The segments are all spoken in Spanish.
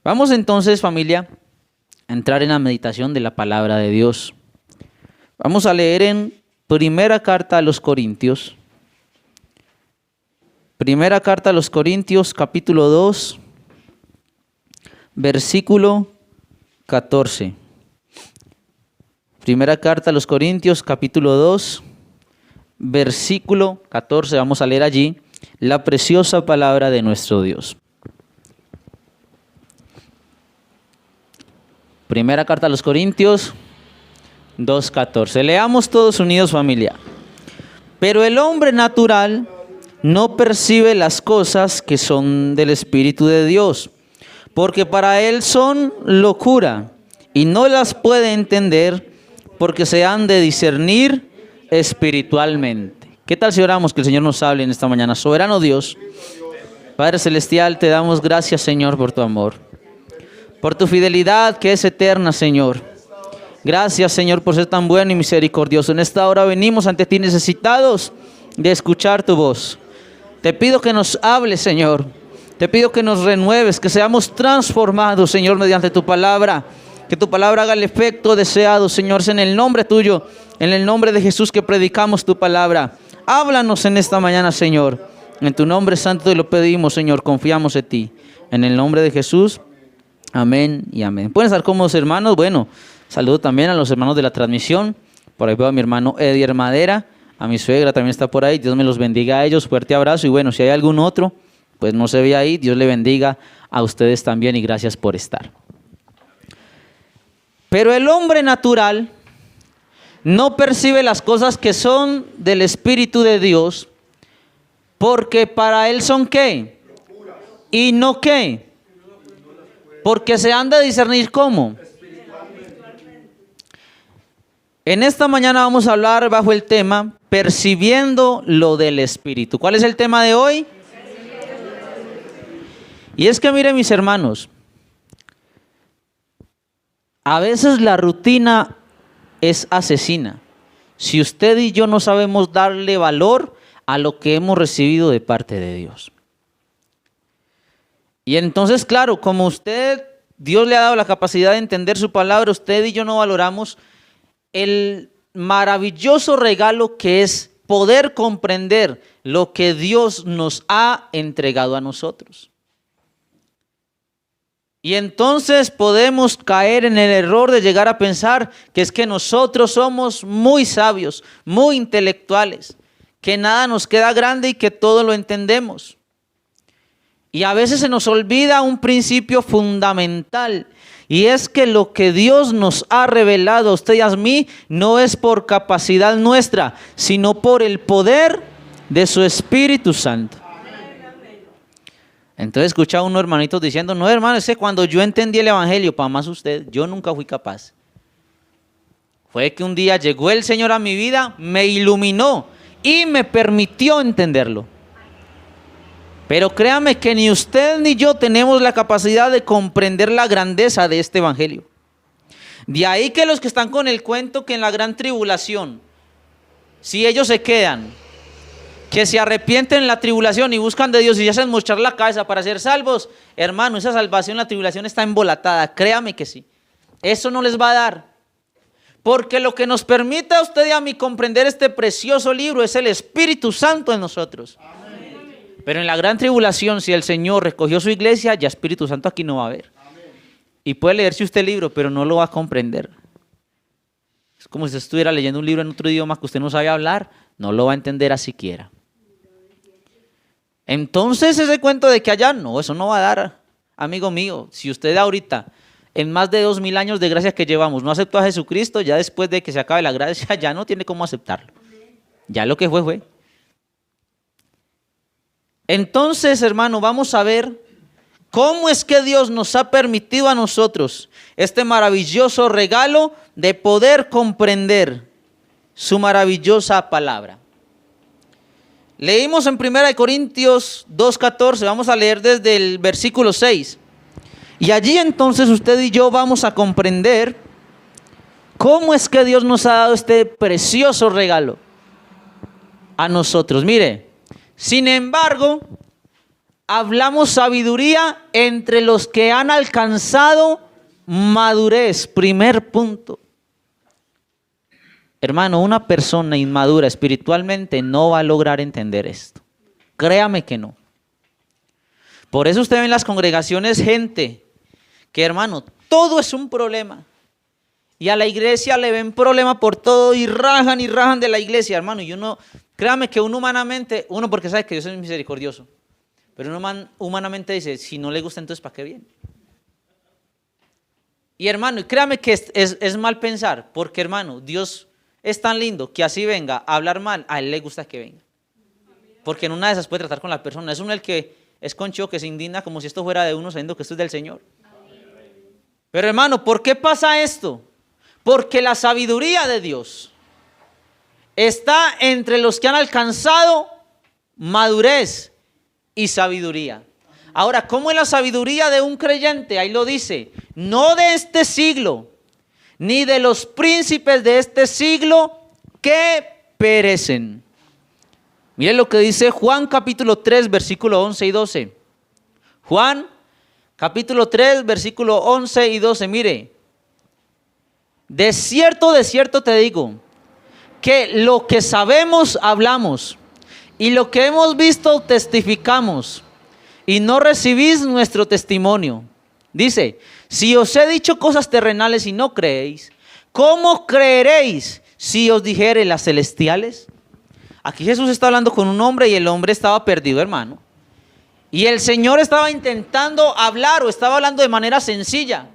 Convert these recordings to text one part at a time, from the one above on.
Vamos entonces, familia, a entrar en la meditación de la palabra de Dios. Vamos a leer en Primera Carta a los Corintios. Primera Carta a los Corintios, capítulo 2, versículo 14. Primera Carta a los Corintios, capítulo 2, versículo 14. Vamos a leer allí la preciosa palabra de nuestro Dios. Primera Carta a los Corintios 2:14. Leamos todos unidos, familia. Pero el hombre natural no percibe las cosas que son del Espíritu de Dios, porque para él son locura, y no las puede entender, porque se han de discernir espiritualmente. ¿Qué tal si oramos que el Señor nos hable en esta mañana? Soberano Dios, Padre Celestial, te damos gracias, Señor, por tu amor, por tu fidelidad que es eterna, Señor. Gracias, Señor, por ser tan bueno y misericordioso. En esta hora venimos ante ti necesitados de escuchar tu voz. Te pido que nos hables, Señor. Te pido que nos renueves, que seamos transformados, Señor, mediante tu palabra. Que tu palabra haga el efecto deseado, Señor. Es en el nombre tuyo, en el nombre de Jesús que predicamos tu palabra. Háblanos en esta mañana, Señor. En tu nombre santo te lo pedimos, Señor. Confiamos en ti. En el nombre de Jesús. Amén y amén. ¿Pueden estar cómodos, hermanos? Bueno, saludo también a los hermanos de la transmisión. Por ahí veo a mi hermano Edier Madera. A mi suegra también está por ahí. Dios me los bendiga a ellos. Fuerte abrazo. Y bueno, si hay algún otro, pues no se ve ahí. Dios le bendiga a ustedes también y gracias por estar. Pero el hombre natural no percibe las cosas que son del Espíritu de Dios, porque para él son ¿qué? ¿Y no qué? Porque se han de discernir ¿cómo? En esta mañana vamos a hablar bajo el tema percibiendo lo del Espíritu. ¿Cuál es el tema de hoy? Y es que miren, mis hermanos, a veces la rutina es asesina. Si usted y yo no sabemos darle valor a lo que hemos recibido de parte de Dios. Y entonces, claro, como Dios le ha dado la capacidad de entender su palabra, usted y yo no valoramos el maravilloso regalo que es poder comprender lo que Dios nos ha entregado a nosotros. Y entonces podemos caer en el error de llegar a pensar que es que nosotros somos muy sabios, muy intelectuales, que nada nos queda grande y que todo lo entendemos. Y a veces se nos olvida un principio fundamental, y es que lo que Dios nos ha revelado a usted y a mí no es por capacidad nuestra, sino por el poder de su Espíritu Santo. Entonces escuchaba a unos hermanitos diciendo, no, hermano, es que cuando yo entendí el Evangelio, para más usted, yo nunca fui capaz. Fue que un día llegó el Señor a mi vida, me iluminó y me permitió entenderlo. Pero créame que ni usted ni yo tenemos la capacidad de comprender la grandeza de este Evangelio. De ahí que los que están con el cuento que en la gran tribulación, si ellos se quedan, que se arrepienten en la tribulación y buscan de Dios y se hacen mochar la cabeza para ser salvos, hermano, esa salvación, la tribulación está embolatada, créame que sí. Eso no les va a dar. Porque lo que nos permite a usted y a mí comprender este precioso libro es el Espíritu Santo en nosotros. Amén. Pero en la gran tribulación, si el Señor recogió su iglesia, ya Espíritu Santo aquí no va a haber. Amén. Y puede leerse usted el libro, pero no lo va a comprender. Es como si usted estuviera leyendo un libro en otro idioma que usted no sabe hablar, no lo va a entender a siquiera. Entonces ese cuento de que allá, no, eso no va a dar, amigo mío. Si usted ahorita, en más de 2000 años de gracia que llevamos, no aceptó a Jesucristo, ya después de que se acabe la gracia, ya no tiene cómo aceptarlo. Ya lo que fue. Entonces, hermano, vamos a ver cómo es que Dios nos ha permitido a nosotros este maravilloso regalo de poder comprender su maravillosa palabra. Leímos en 1 Corintios 2:14, vamos a leer desde el versículo 6. Y allí entonces usted y yo vamos a comprender cómo es que Dios nos ha dado este precioso regalo a nosotros. Mire, sin embargo, hablamos sabiduría entre los que han alcanzado madurez. Primer punto. Hermano, una persona inmadura espiritualmente no va a lograr entender esto. Créame que no. Por eso usted ve en las congregaciones gente que, hermano, todo es un problema. Y a la iglesia le ven problema por todo y rajan de la iglesia, hermano. Y uno, créame que uno humanamente, porque sabe que Dios es misericordioso, pero uno humanamente dice, si no le gusta, entonces ¿para qué viene? Y hermano, y créame que es mal pensar, porque hermano, Dios es tan lindo que así venga a hablar mal, a Él le gusta que venga. Porque en una de esas puede tratar con la persona. Es uno el que es concho, que se indigna como si esto fuera de uno, sabiendo que esto es del Señor. Pero hermano, ¿por qué pasa esto? Porque la sabiduría de Dios está entre los que han alcanzado madurez y sabiduría. Ahora, ¿cómo es la sabiduría de un creyente? Ahí lo dice, no de este siglo, ni de los príncipes de este siglo que perecen. Miren lo que dice Juan capítulo 3, versículo 11 y 12. Juan capítulo 3, versículo 11 y 12, mire. De cierto te digo, que lo que sabemos hablamos, y lo que hemos visto testificamos, y no recibís nuestro testimonio. Dice, si os he dicho cosas terrenales y no creéis, ¿cómo creeréis si os dijere las celestiales? Aquí Jesús está hablando con un hombre y el hombre estaba perdido, hermano. Y el Señor estaba intentando hablar o estaba hablando de manera sencilla.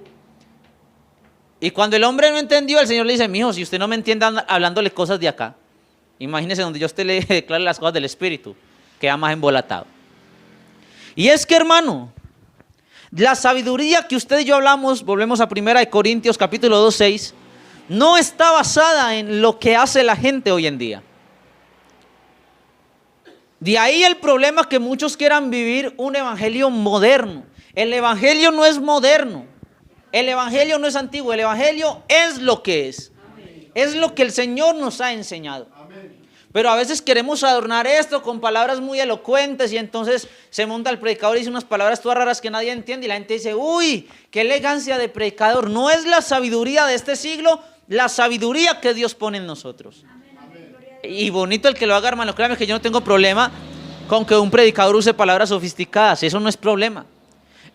Y cuando el hombre no entendió, el Señor le dice, mijo, si usted no me entiende hablándole cosas de acá, imagínese donde yo a usted le declare las cosas del Espíritu, queda más embolatado. Y es que, hermano, la sabiduría que usted y yo hablamos, volvemos a 1 Corintios capítulo 2, 6, no está basada en lo que hace la gente hoy en día. De ahí el problema que muchos quieran vivir un evangelio moderno. El evangelio no es moderno. El evangelio no es antiguo. El evangelio es lo que es. Amén. Es lo que el Señor nos ha enseñado. Amén. Pero a veces queremos adornar esto con palabras muy elocuentes y entonces se monta el predicador y dice unas palabras todas raras que nadie entiende y la gente dice, uy, qué elegancia de predicador. No es la sabiduría de este siglo, la sabiduría que Dios pone en nosotros. Y bonito el que lo haga, hermano. Créame que yo no tengo problema con que un predicador use palabras sofisticadas. Eso no es problema.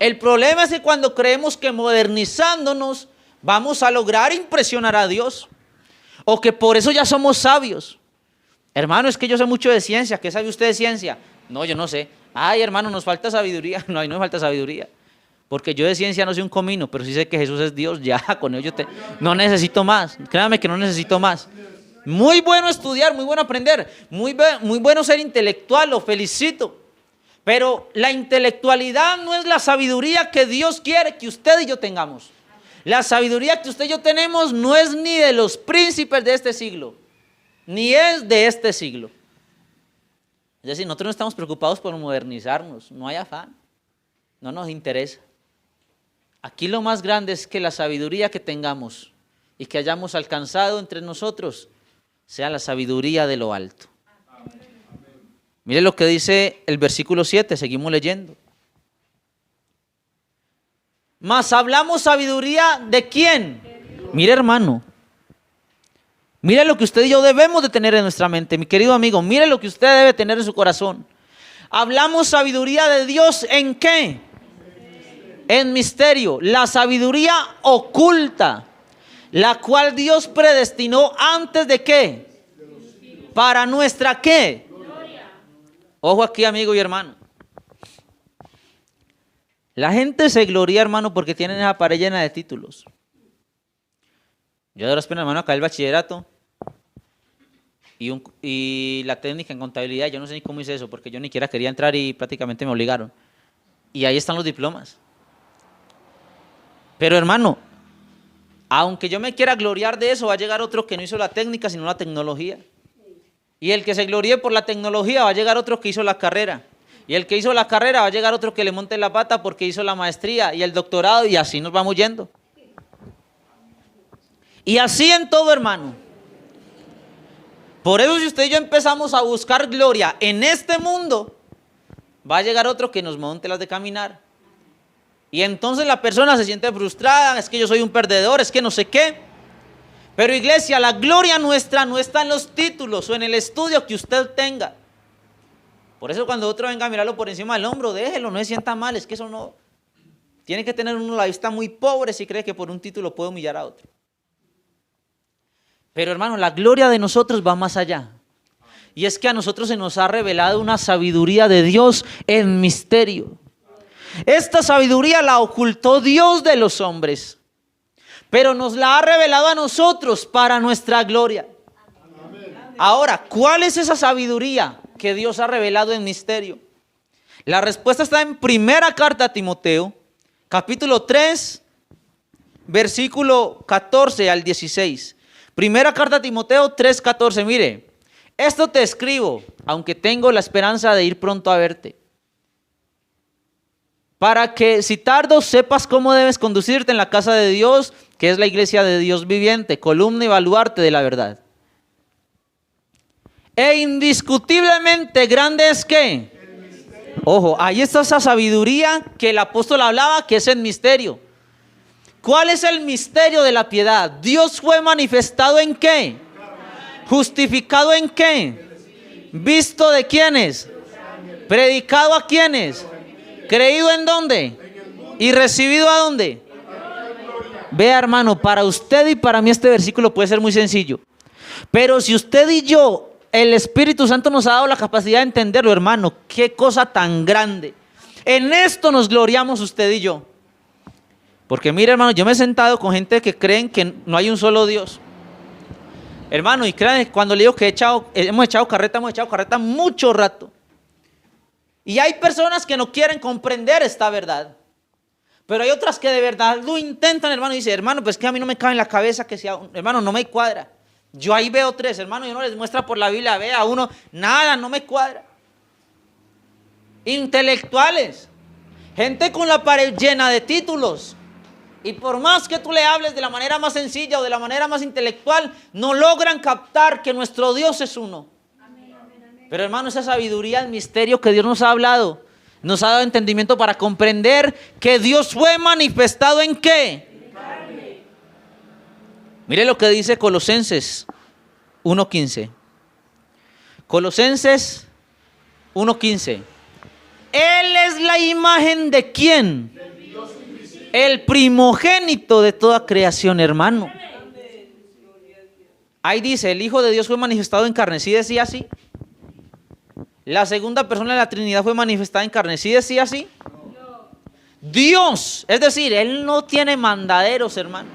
El problema es que cuando creemos que modernizándonos vamos a lograr impresionar a Dios, o que por eso ya somos sabios. Hermano, es que yo sé mucho de ciencia. ¿Qué sabe usted de ciencia? No, yo no sé. Ay, hermano, nos falta sabiduría. No, ahí no me falta sabiduría. Porque yo de ciencia no sé un comino, pero sí sé que Jesús es Dios. Ya, con ello no necesito más. Créame que no necesito más. Muy bueno estudiar, muy bueno aprender, muy bueno ser intelectual, lo felicito. Pero la intelectualidad no es la sabiduría que Dios quiere que usted y yo tengamos. La sabiduría que usted y yo tenemos no es ni de los príncipes de este siglo, ni es de este siglo. Es decir, nosotros no estamos preocupados por modernizarnos, no hay afán, no nos interesa. Aquí lo más grande es que la sabiduría que tengamos y que hayamos alcanzado entre nosotros sea la sabiduría de lo alto. Mire lo que dice el versículo 7, seguimos leyendo. Mas hablamos sabiduría ¿de quién? Mire, hermano, mire lo que usted y yo debemos de tener en nuestra mente, mi querido amigo, mire lo que usted debe tener en su corazón. Hablamos sabiduría de Dios ¿en qué? En misterio, la sabiduría oculta, la cual Dios predestinó antes de ¿qué? ¿Para nuestra qué? Gloria. Ojo aquí, amigo y hermano. La gente se gloria, hermano, porque tienen esa pared llena de títulos. Yo de las penas, hermano, acá el bachillerato y la técnica en contabilidad. Yo no sé ni cómo hice eso, porque yo ni siquiera quería entrar y prácticamente me obligaron. Y ahí están los diplomas. Pero, hermano, aunque yo me quiera gloriar de eso, va a llegar otro que no hizo la técnica, sino la tecnología. Y el que se gloríe por la tecnología, va a llegar otro que hizo la carrera. Y el que hizo la carrera, va a llegar otro que le monte la pata porque hizo la maestría y el doctorado, y así nos vamos yendo. Y así en todo, hermano. Por eso si usted y yo empezamos a buscar gloria en este mundo, va a llegar otro que nos monte las de caminar. Y entonces la persona se siente frustrada, es que yo soy un perdedor, es que no sé qué. Pero iglesia, la gloria nuestra no está en los títulos o en el estudio que usted tenga. Por eso cuando otro venga a mirarlo por encima del hombro, déjelo, no se sienta mal, es que eso no. Tiene que tener uno la vista muy pobre si cree que por un título puede humillar a otro. Pero hermano, la gloria de nosotros va más allá. Y es que a nosotros se nos ha revelado una sabiduría de Dios en misterio. Esta sabiduría la ocultó Dios de los hombres, pero nos la ha revelado a nosotros para nuestra gloria. Ahora, ¿cuál es esa sabiduría que Dios ha revelado en misterio? La respuesta está en primera carta a Timoteo, capítulo 3, versículo 14 al 16. Primera carta a Timoteo 3, 14. Mire, esto te escribo, aunque tengo la esperanza de ir pronto a verte, para que si tardo sepas cómo debes conducirte en la casa de Dios, que es la iglesia de Dios viviente, columna y baluarte de la verdad. E indiscutiblemente grande es que, ojo, ahí está esa sabiduría que el apóstol hablaba, que es el misterio. ¿Cuál es el misterio de la piedad? Dios fue manifestado ¿en qué? ¿Justificado en qué? ¿Visto de quiénes? ¿Predicado a quiénes? ¿Creído en dónde? ¿Y recibido a dónde? Vea, hermano, para usted y para mí este versículo puede ser muy sencillo. Pero si usted y yo, el Espíritu Santo nos ha dado la capacidad de entenderlo, hermano, qué cosa tan grande. En esto nos gloriamos usted y yo. Porque mire, hermano, yo me he sentado con gente que creen que no hay un solo Dios. Hermano, y créanme, cuando le digo que hemos echado carreta mucho rato. Y hay personas que no quieren comprender esta verdad. Pero hay otras que de verdad lo intentan, hermano. Y dice, hermano, pues que a mí no me cabe en la cabeza que sea, hermano, no me cuadra. Yo ahí veo tres, hermano, y uno les muestra por la Biblia, vea uno, nada, no me cuadra. Intelectuales, gente con la pared llena de títulos. Y por más que tú le hables de la manera más sencilla o de la manera más intelectual, no logran captar que nuestro Dios es uno. Pero hermano, esa sabiduría, el misterio que Dios nos ha hablado, nos ha dado entendimiento para comprender que Dios fue manifestado ¿en qué? Mire lo que dice Colosenses 1:15. Colosenses 1:15. Él es la imagen de ¿quién? El primogénito de toda creación, hermano. Ahí dice, el Hijo de Dios fue manifestado en carne. ¿Sí decía así? La segunda persona de la Trinidad fue manifestada en carne. ¿Sí decía así? Dios, es decir, Él no tiene mandaderos, hermano.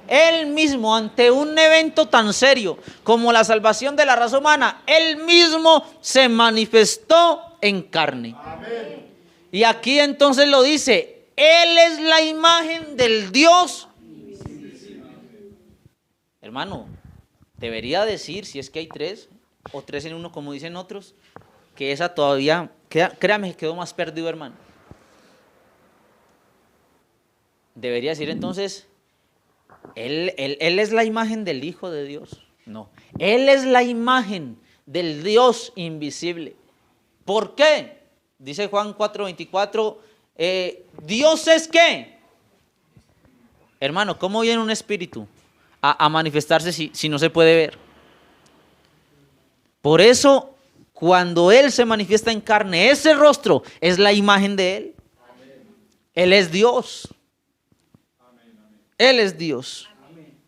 Él mismo, ante un evento tan serio como la salvación de la raza humana, Él mismo se manifestó en carne. Amén. Y aquí entonces lo dice, Él es la imagen del Dios. Hermano, debería decir, si es que hay tres, o tres en uno, como dicen otros, que esa todavía, créame que quedó más perdido, hermano. Debería decir entonces, él es la imagen del Hijo de Dios. No, Él es la imagen del Dios invisible. ¿Por qué? Dice Juan 4:24, Dios es ¿qué? Hermano, ¿cómo viene un espíritu a manifestarse si no se puede ver? Por eso, cuando Él se manifiesta en carne, ese rostro es la imagen de Él. Amén. Él es Dios. Amén, amén. Él es Dios. Amén.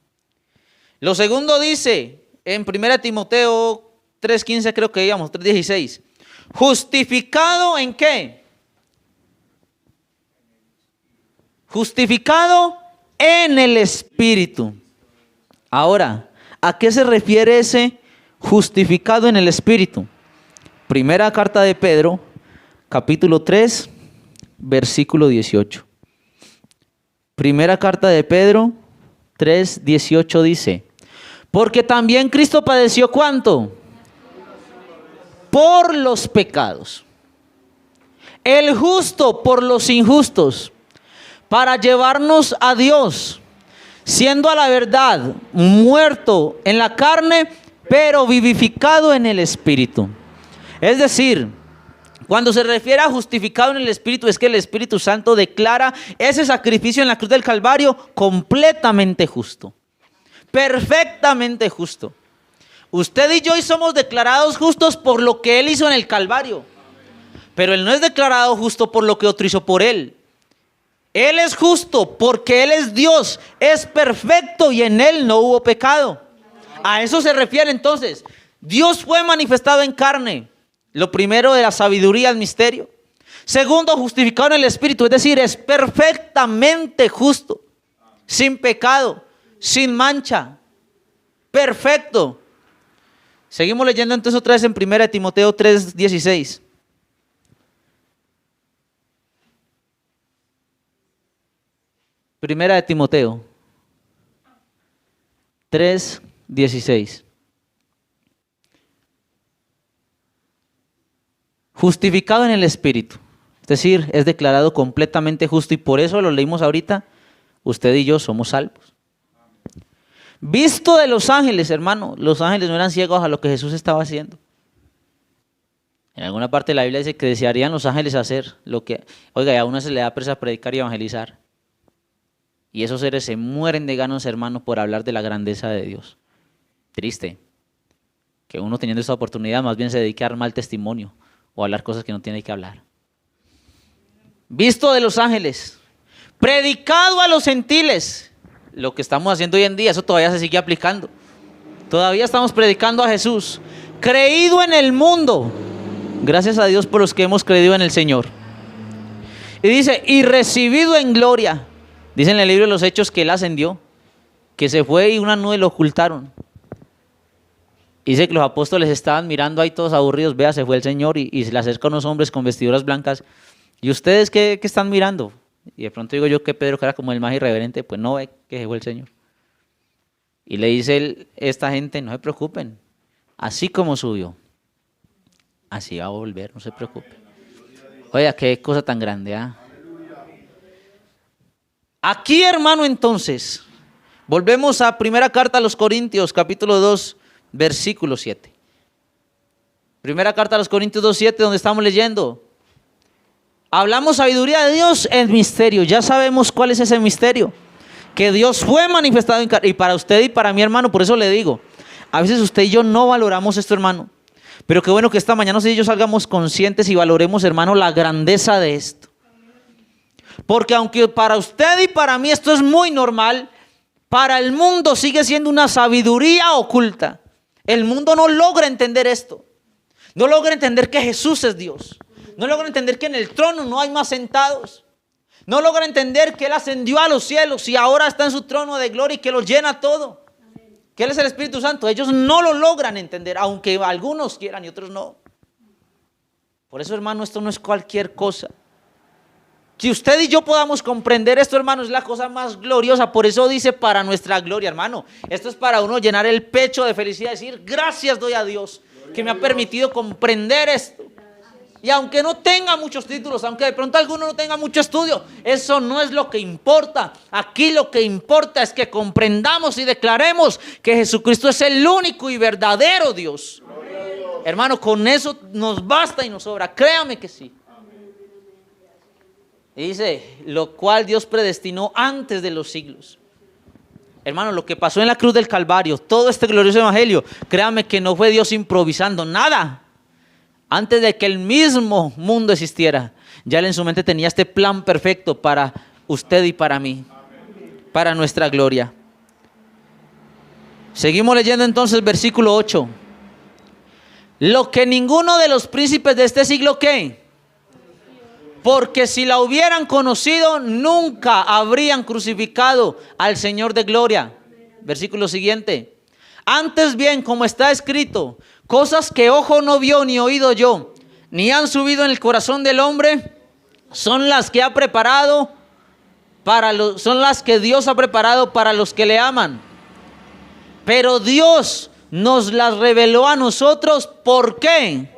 Lo segundo dice, en 1 Timoteo 3:15 creo que digamos, 3:16. ¿Justificado en qué? Justificado en el Espíritu. Ahora, ¿a qué se refiere ese justificado en el Espíritu? Primera carta de Pedro, capítulo 3, versículo 18. Primera carta de Pedro 3:18 dice, porque también Cristo padeció ¿cuánto? Por los pecados, el justo por los injustos, para llevarnos a Dios, siendo a la verdad muerto en la carne, pero vivificado en el Espíritu. Es decir, Cuando se refiere a justificado en el Espíritu, es que el Espíritu Santo declara ese sacrificio en la cruz del Calvario completamente justo, perfectamente justo. Usted y yo somos declarados justos por lo que Él hizo en el Calvario, pero Él no es declarado justo por lo que otro hizo por Él. Él es justo porque Él es Dios, es perfecto y en Él no hubo pecado. A eso se refiere entonces. Dios fue manifestado en carne. Lo primero, de la sabiduría al misterio. Segundo, justificado en el Espíritu, es decir, es perfectamente justo, sin pecado, sin mancha, perfecto. Seguimos leyendo entonces otra vez en 1 Timoteo 3:16. Primera de Timoteo 3:16. Justificado en el Espíritu, es decir, es declarado completamente justo y por eso lo leímos ahorita, usted y yo somos salvos. Visto de los ángeles, hermano, los ángeles no eran ciegos a lo que Jesús estaba haciendo. En alguna parte de la Biblia dice que desearían los ángeles hacer lo que, oiga, y a uno se le da presa predicar y evangelizar. Y esos seres se mueren de ganas, hermano, por hablar de la grandeza de Dios. Triste que uno teniendo esta oportunidad más bien se dedique a dar mal testimonio o hablar cosas que no tiene que hablar. Visto de los ángeles, predicado a los gentiles, lo que estamos haciendo hoy en día, eso todavía se sigue aplicando. Todavía estamos predicando a Jesús. Creído en el mundo, gracias a Dios por los que hemos creído en el Señor. Y dice, y recibido en gloria. Dice en el libro de los Hechos que Él ascendió, que se fue y una nube lo ocultaron. Dice que los apóstoles estaban mirando ahí todos aburridos, vea, se fue el Señor y se le acercan unos hombres con vestiduras blancas. ¿Y ustedes qué están mirando? Y de pronto digo yo que Pedro, que era como el más irreverente, pues no ve que se fue el Señor. Y le dice esta gente, no se preocupen, así como subió, así va a volver, no se preocupen. Oiga, qué cosa tan grande, ¿ah? Aquí, hermano, entonces, volvemos a primera carta a los Corintios, capítulo 2, versículo 7. Primera carta a los Corintios 2:7, donde estamos leyendo. Hablamos sabiduría de Dios en misterio. Ya sabemos cuál es ese misterio. Que Dios fue manifestado en carne. Y para usted y para mi hermano, por eso le digo, a veces usted y yo no valoramos esto, hermano. Pero qué bueno que esta mañana usted y yo salgamos conscientes y valoremos, hermano, la grandeza de esto. Porque aunque para usted y para mí esto es muy normal, para el mundo sigue siendo una sabiduría oculta. El mundo no logra entender esto. No logra entender que Jesús es Dios. No logra entender que en el trono no hay más sentados. No logra entender que Él ascendió a los cielos y ahora está en su trono de gloria y que lo llena todo. Que Él es el Espíritu Santo. Ellos no lo logran entender, aunque algunos quieran y otros no. Por eso, hermano, esto no es cualquier cosa. Que usted y yo podamos comprender esto, hermano, es la cosa más gloriosa. Por eso dice para nuestra gloria, hermano. Esto es para uno llenar el pecho de felicidad, decir gracias doy a Dios que me ha permitido comprender esto. Y aunque no tenga muchos títulos, aunque de pronto alguno no tenga mucho estudio, eso no es lo que importa. Aquí lo que importa es que comprendamos y declaremos que Jesucristo es el único y verdadero Dios. Hermano, con eso nos basta y nos sobra. Créame que sí. Dice, lo cual Dios predestinó antes de los siglos. Hermano, lo que pasó en la cruz del Calvario, todo este glorioso evangelio, créame que no fue Dios improvisando nada. Antes de que el mismo mundo existiera, ya Él en su mente tenía este plan perfecto para usted y para mí, para nuestra gloria. Seguimos leyendo entonces versículo 8. Lo que ninguno de los príncipes de este siglo, ¿qué? Porque si la hubieran conocido, nunca habrían crucificado al Señor de gloria. Versículo siguiente. Antes bien, como está escrito, cosas que ojo no vio ni oído yo, ni han subido en el corazón del hombre, son las que ha preparado son las que Dios ha preparado para los que le aman. Pero Dios nos las reveló a nosotros, ¿por qué?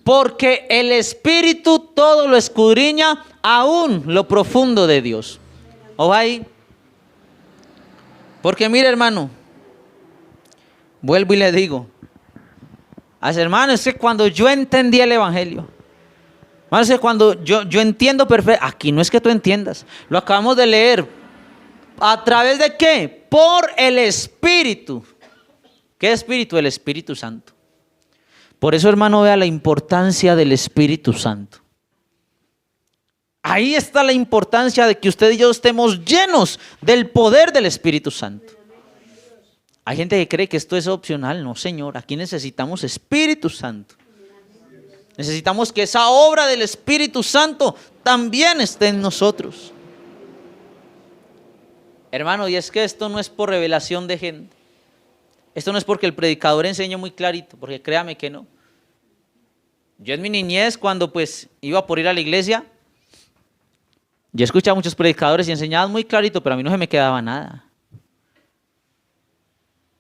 Porque el Espíritu todo lo escudriña, aún lo profundo de Dios. Ojo ahí. Porque mire, hermano, vuelvo y le digo, hermano, es que cuando yo entendí el Evangelio, Más que cuando yo entiendo perfecto, aquí no es que tú entiendas, lo acabamos de leer. ¿A través de qué? Por el Espíritu. ¿Qué Espíritu? El Espíritu Santo. Por eso, hermano, vea la importancia del Espíritu Santo. Ahí está la importancia de que usted y yo estemos llenos del poder del Espíritu Santo. Hay gente que cree que esto es opcional. No, Señor, aquí necesitamos Espíritu Santo. Necesitamos que esa obra del Espíritu Santo también esté en nosotros. Hermano, y es que esto no es por revelación de gente. Esto no es porque el predicador enseña muy clarito, porque créame que no. Yo en mi niñez, cuando pues iba por ir a la iglesia, yo escuchaba a muchos predicadores y enseñaban muy clarito, pero a mí no se me quedaba nada.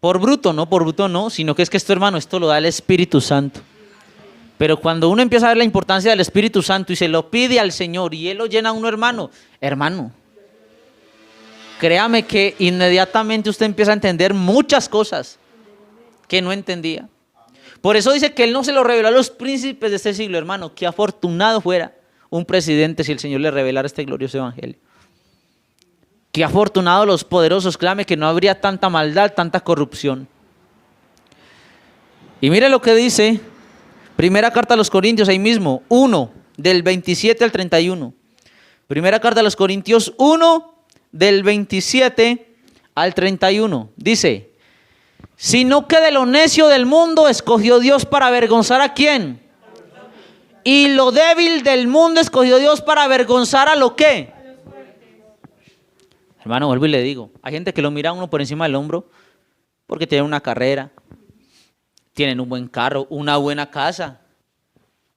Por bruto no, sino que es que esto, hermano, esto lo da el Espíritu Santo. Pero cuando uno empieza a ver la importancia del Espíritu Santo y se lo pide al Señor y Él lo llena a uno, hermano, créame que inmediatamente usted empieza a entender muchas cosas que no entendía. Por eso dice que Él no se lo reveló a los príncipes de este siglo, hermano. Qué afortunado fuera un presidente si el Señor le revelara este glorioso evangelio. Qué afortunado los poderosos, créame que no habría tanta maldad, tanta corrupción. Y mire lo que dice Primera carta a los Corintios, ahí mismo, 1, del 27 al 31. Primera carta a los Corintios 1, del 27 al 31. Dice: sino que de lo necio del mundo escogió Dios para avergonzar ¿a quién? Y lo débil del mundo escogió Dios para avergonzar ¿a lo qué? Hermano, vuelvo y le digo, hay gente que lo mira a uno por encima del hombro porque tienen una carrera, tienen un buen carro, una buena casa.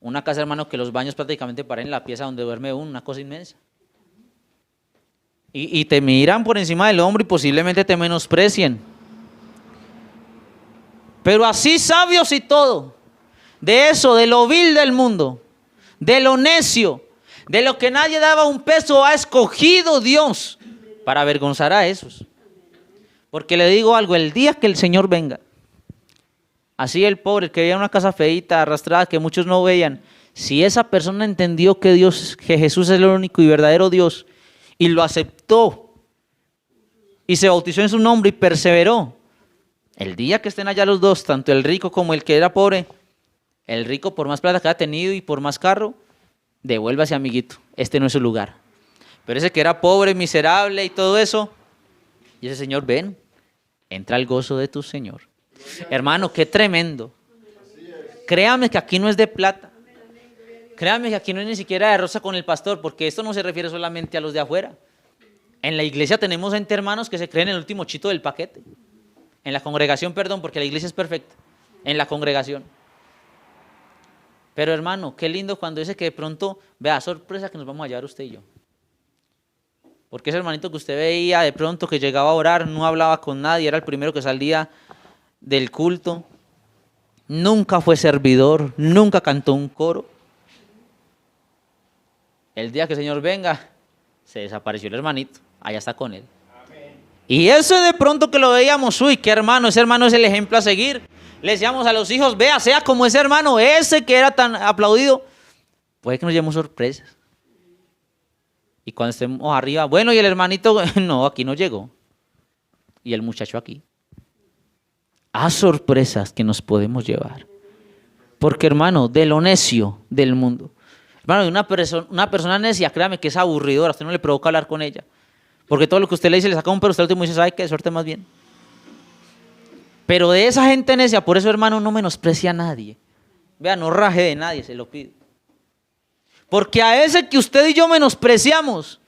Una casa, hermano, que los baños prácticamente paran la pieza donde duerme uno, una cosa inmensa. Y te miran por encima del hombro y posiblemente te menosprecien. Pero así sabios y todo, de eso, de lo vil del mundo, de lo necio, de lo que nadie daba un peso, ha escogido Dios para avergonzar a esos. Porque le digo algo, el día que el Señor venga, así el pobre, el que veía una casa feíta, arrastrada, que muchos no veían, si esa persona entendió que Jesús es el único y verdadero Dios, y lo aceptó, y se bautizó en su nombre y perseveró, el día que estén allá los dos, tanto el rico como el que era pobre, el rico por más plata que haya tenido y por más carro, devuélvase, amiguito, este no es su lugar. Pero ese que era pobre, miserable y todo eso, y ese Señor, ven, entra al gozo de tu Señor. Hermano, qué tremendo. Créame que aquí no es de plata. Créame que aquí no es ni siquiera de rosa con el pastor, porque esto no se refiere solamente a los de afuera. En la iglesia tenemos gente, hermanos, que se creen el último chito del paquete. En la congregación, perdón, porque la iglesia es perfecta. En la congregación. Pero hermano, qué lindo cuando dice que de pronto, vea, sorpresa que nos vamos a llevar usted y yo. Porque ese hermanito que usted veía de pronto que llegaba a orar, no hablaba con nadie, era el primero que salía del culto, nunca fue servidor, nunca cantó un coro. El día que el Señor venga, se desapareció el hermanito, allá está con él. Amén. Y ese de pronto que lo veíamos, uy, qué hermano, ese hermano es el ejemplo a seguir. Le decíamos a los hijos, vea, sea como ese hermano, ese que era tan aplaudido. Puede que nos llevemos sorpresas. Y cuando estemos arriba, bueno, y el hermanito, no, aquí no llegó. Y el muchacho aquí. A sorpresas que nos podemos llevar. Porque, hermano, de lo necio del mundo. Hermano, una persona necia, créame que es aburridora, a usted no le provoca hablar con ella. Porque todo lo que usted le dice le saca un pero usted último dice, ¿sabe qué? Suerte más bien. Pero de esa gente necia, por eso, hermano, no menosprecia a nadie. Vea, no raje de nadie, se lo pido. Porque a ese que usted y yo menospreciamos,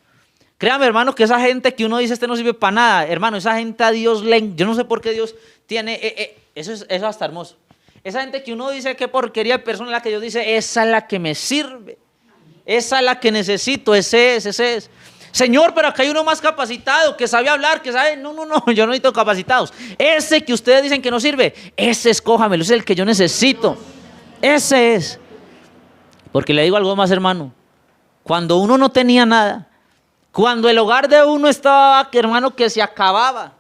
créame, hermano, que esa gente que uno dice, este no sirve para nada, hermano, esa gente a Dios yo no sé por qué Dios tiene, eso es hasta hermoso. Esa gente que uno dice, qué porquería de persona, la que Dios dice, esa es la que me sirve, esa es la que necesito, ese es. Señor, pero acá hay uno más capacitado, que sabe hablar, que sabe, no, yo no necesito capacitados. Ese que ustedes dicen que no sirve, ese escójamelo, ese es el que yo necesito, ese es. Porque le digo algo más, hermano, cuando uno no tenía nada, cuando el hogar de uno estaba, hermano, que se acababa,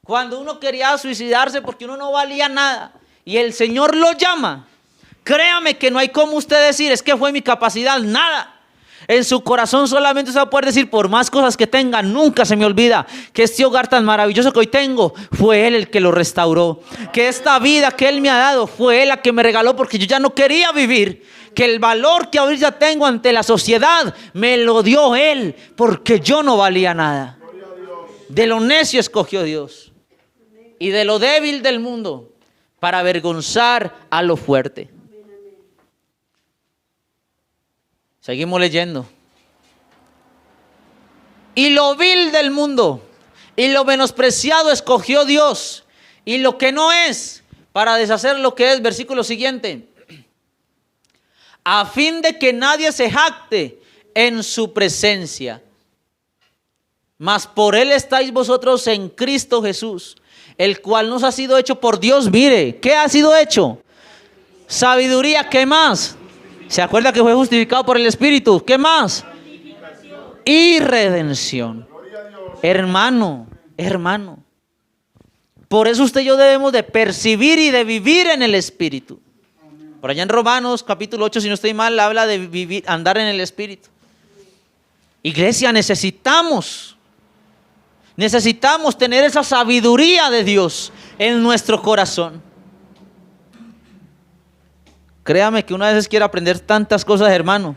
cuando uno quería suicidarse porque uno no valía nada y el Señor lo llama, créame que no hay como usted decir, es que fue mi capacidad, nada. En su corazón solamente se va a poder decir, por más cosas que tenga, nunca se me olvida que este hogar tan maravilloso que hoy tengo, fue Él el que lo restauró. Que esta vida que Él me ha dado, fue Él la que me regaló porque yo ya no quería vivir. Que el valor que ahorita tengo ante la sociedad, me lo dio Él, porque yo no valía nada. De lo necio escogió Dios. Y de lo débil del mundo, para avergonzar a lo fuerte. Seguimos leyendo. Y lo vil del mundo y lo menospreciado escogió Dios, y lo que no es, para deshacer lo que es. Versículo siguiente. A fin de que nadie se jacte en su presencia. Mas por Él estáis vosotros en Cristo Jesús, el cual nos ha sido hecho por Dios. Mire, ¿qué ha sido hecho? Sabiduría, ¿qué más? ¿Se acuerda que fue justificado por el Espíritu? ¿Qué más? Y redención. Hermano. Por eso usted y yo debemos de percibir y de vivir en el Espíritu. Por allá en Romanos capítulo 8, si no estoy mal, habla de vivir, andar en el Espíritu. Iglesia, necesitamos tener esa sabiduría de Dios en nuestro corazón. Créame que una vez quiere aprender tantas cosas, hermano.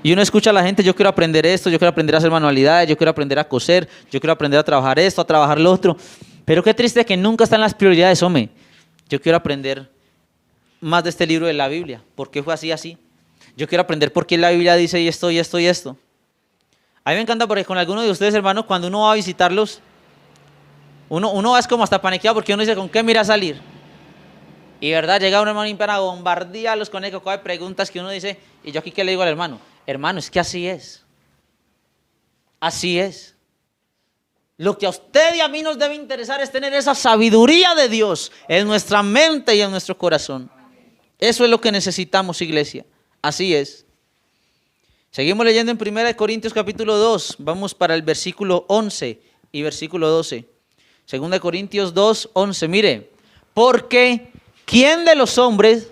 Y uno escucha a la gente, yo quiero aprender esto, yo quiero aprender a hacer manualidades, yo quiero aprender a coser, yo quiero aprender a trabajar esto, a trabajar lo otro. Pero qué triste que nunca están las prioridades, hombre. Yo quiero aprender más de este libro de la Biblia. ¿Por qué fue así? Yo quiero aprender por qué la Biblia dice y esto y esto y esto. A mí me encanta porque con algunos de ustedes, hermanos, cuando uno va a visitarlos, uno es como hasta paniqueado porque uno dice, ¿con qué mira salir? Y verdad, llega un hermano y empieza a bombardearlos con el coco de preguntas que uno dice, y yo aquí qué le digo al hermano, hermano, es que así es. Así es. Lo que a usted y a mí nos debe interesar es tener esa sabiduría de Dios en nuestra mente y en nuestro corazón. Eso es lo que necesitamos, iglesia. Así es. Seguimos leyendo en 1 Corintios capítulo 2. Vamos para el versículo 11 y versículo 12. 2 Corintios 2, 11. Mire, porque ¿quién de los hombres